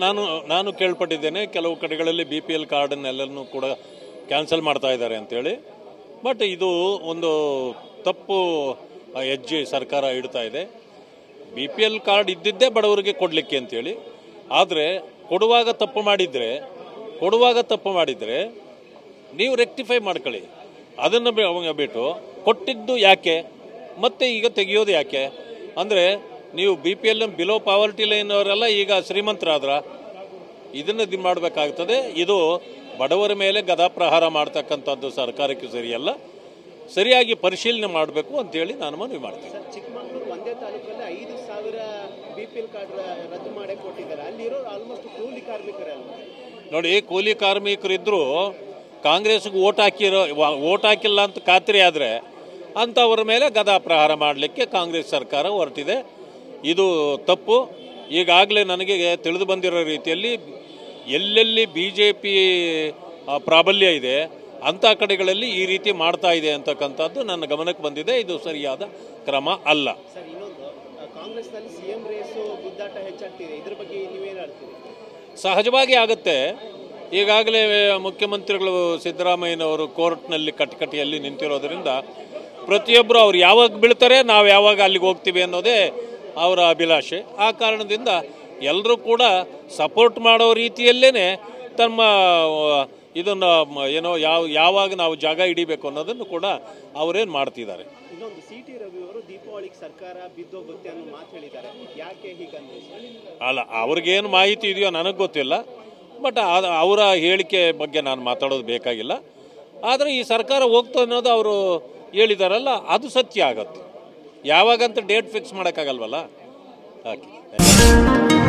ನಾನು ನಾನು ಕೇಳ್ಪಟ್ಟಿದ್ದೇನೆ ಕೆಲವು ಕಡೆಗಳಲ್ಲಿ BPL ಕಾರ್ಡನ್ನೆಲ್ಲನೂ ಕೂಡ ಕ್ಯಾನ್ಸಲ್ ಮಾಡ್ತಾ ಇದ್ದಾರೆ ಅಂತೇಳಿ. ಬಟ್ ಇದು ಒಂದು ತಪ್ಪು ಹೆಜ್ಜೆ ಸರ್ಕಾರ ಇಡ್ತಾ ಇದೆ. BPL ಕಾರ್ಡ್ ಇದ್ದಿದ್ದೇ ಬಡವರಿಗೆ ಕೊಡಲಿಕ್ಕೆ ಅಂತೇಳಿ. ಆದರೆ ಕೊಡುವಾಗ ತಪ್ಪು ಮಾಡಿದರೆ ನೀವು ರೆಕ್ಟಿಫೈ ಮಾಡ್ಕೊಳ್ಳಿ. ಅದನ್ನು ಬಿಟ್ಟು ಕೊಟ್ಟಿದ್ದು ಯಾಕೆ ಮತ್ತೆ ಈಗ ತೆಗೆಯೋದು ಯಾಕೆ ಅಂದರೆ ನೀವು BPL ಬಿಲೋ ಪಾವರ್ಟಿ ಲೈನ್ ಅವರೆಲ್ಲ ಈಗ ಶ್ರೀಮಂತರಾದ್ರ ಇದನ್ನು ಇದು ಮಾಡಬೇಕಾಗ್ತದೆ. ಇದು ಬಡವರ ಮೇಲೆ ಗದಾಪ್ರಹಾರ ಮಾಡ್ತಕ್ಕಂಥದ್ದು ಸರ್ಕಾರಕ್ಕೆ ಸರಿಯಲ್ಲ. ಸರಿಯಾಗಿ ಪರಿಶೀಲನೆ ಮಾಡಬೇಕು ಅಂತೇಳಿ ನಾನು ಮನವಿ ಮಾಡ್ತೀನಿ. ಚಿಕ್ಕಮಗಳೂರು ಒಂದೇ ತಾಲೂಕಲ್ಲಿ 5,000 BPL ಕಾರ್ಡ್ ರದ್ದು ಮಾಡಿ ಕೊಟ್ಟಿದ್ದಾರೆ. ಅಲ್ಲಿರೋ ಆಲ್ಮೋಸ್ಟ್ ಕೂಲಿ ಕಾರ್ಮಿಕರಲ್ಲ. ನೋಡಿ, ಕೂಲಿ ಕಾರ್ಮಿಕರಿದ್ದರೂ ಕಾಂಗ್ರೆಸ್ಗೆ ಓಟ್ ಹಾಕಿಲ್ಲ ಅಂತ ಖಾತ್ರಿ ಆದರೆ ಅಂಥವ್ರ ಮೇಲೆ ಗದಾಪ್ರಹಾರ ಮಾಡಲಿಕ್ಕೆ ಕಾಂಗ್ರೆಸ್ ಸರ್ಕಾರ ಹೊರಟಿದೆ. ಇದು ತಪ್ಪು. ಈಗಾಗಲೇ ನನಗೆ ತಿಳಿದು ಬಂದಿರೋ ರೀತಿಯಲ್ಲಿ ಎಲ್ಲೆಲ್ಲಿ BJP ಪ್ರಾಬಲ್ಯ ಇದೆ ಅಂಥ ಕಡೆಗಳಲ್ಲಿ ಈ ರೀತಿ ಮಾಡ್ತಾ ಇದೆ ಅಂತಕ್ಕಂಥದ್ದು ನನ್ನ ಗಮನಕ್ಕೆ ಬಂದಿದೆ. ಇದು ಸರಿಯಾದ ಕ್ರಮ ಅಲ್ಲ. ಸರ್, ಇನ್ನೊಂದು ಕಾಂಗ್ರೆಸ್ನಲ್ಲಿ CM ರೇಸು ಗುದ್ದಾಟ ಹೆಚ್ಚಾಗ್ತಿದೆ. ಇದ್ರ ಬಗ್ಗೆ ನೀವೇನು ಹೇಳ್ತೀರಿ? ಸಹಜವಾಗಿ ಆಗುತ್ತೆ. ಈಗಾಗಲೇ ಮುಖ್ಯಮಂತ್ರಿಗಳು ಸಿದ್ದರಾಮಯ್ಯನವರು ಕೋರ್ಟ್ನಲ್ಲಿ ಕಟಕಟಿಯಲ್ಲಿ ನಿಂತಿರೋದ್ರಿಂದ ಪ್ರತಿಯೊಬ್ಬರು ಅವ್ರು ಯಾವಾಗ ಬೀಳ್ತಾರೆ ನಾವು ಯಾವಾಗ ಅಲ್ಲಿಗೆ ಹೋಗ್ತೀವಿ ಅನ್ನೋದೇ ಅವರ ಅಭಿಲಾಷೆ. ಆ ಕಾರಣದಿಂದ ಎಲ್ಲರೂ ಕೂಡ ಸಪೋರ್ಟ್ ಮಾಡೋ ರೀತಿಯಲ್ಲೇ ತಮ್ಮ ಇದನ್ನು ಏನೋ ಯಾವಾಗ ನಾವು ಜಾಗ ಹಿಡಿಬೇಕು ಅನ್ನೋದನ್ನು ಕೂಡ ಅವರೇನು ಮಾಡ್ತಿದ್ದಾರೆ. ಇನ್ನೊಂದು CT ರವಿ ಅವರು ದೀಪಾವಳಿಗೆ ಸರ್ಕಾರ ಬಿದ್ದೋಗುತ್ತೆ ಅನ್ನೋ ಮಾತು ಹೇಳಿದ್ದಾರೆ. ಯಾಕೆ ಹೀಗಂದ್ರೆ? ಅಲ್ಲ, ಅವ್ರಿಗೇನು ಮಾಹಿತಿ ಇದೆಯೋ ನನಗೆ ಗೊತ್ತಿಲ್ಲ. ಬಟ್ ಅವರ ಹೇಳಿಕೆ ಬಗ್ಗೆ ನಾನು ಮಾತಾಡೋದು ಬೇಕಾಗಿಲ್ಲ. ಆದರೆ ಈ ಸರ್ಕಾರ ಹೋಗ್ತು ಅನ್ನೋದು ಅವರು ಹೇಳಿದಾರಲ್ಲ, ಅದು ಸತ್ಯ ಆಗತ್ತೆ. ಯಾವಾಗಂತ ಡೇಟ್ ಫಿಕ್ಸ್ ಮಾಡೋಕ್ಕಾಗಲ್ವಲ್ಲ. ಓಕೆ.